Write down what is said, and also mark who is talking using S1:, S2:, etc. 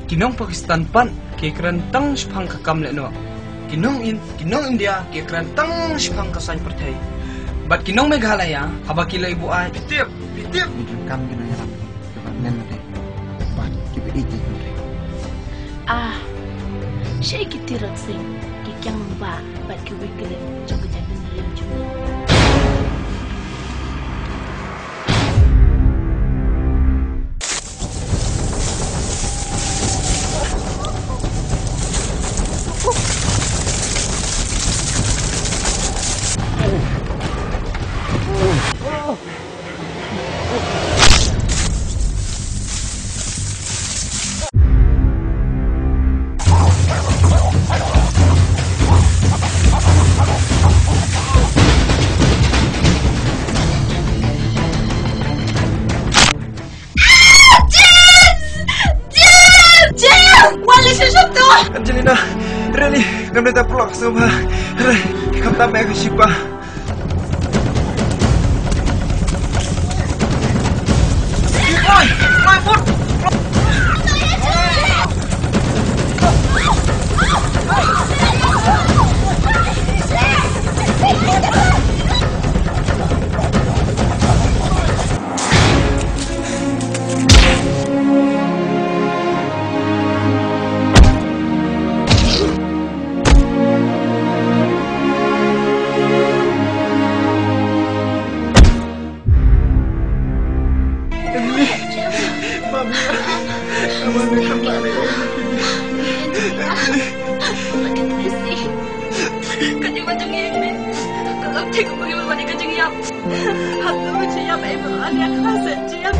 S1: Kinong Pakistan pan ke kerantang sepang kakam le no. Kinong India ke kerantang sepang kasan pertai. Bat kinong Meghalaya haba kila ibu ai. Pitip.
S2: Kam kena yaram. Coba nanti. Bat kita iki.
S3: Shay kitirak sing kikyang ba bat kiwikile jogo jadi yang juga.
S2: Angelina, really, kami tak pulang semua. Kami tak mahu siapa.
S3: Aku bagaimana kajeng yap. Aku macam yap ibu anak hasil jam.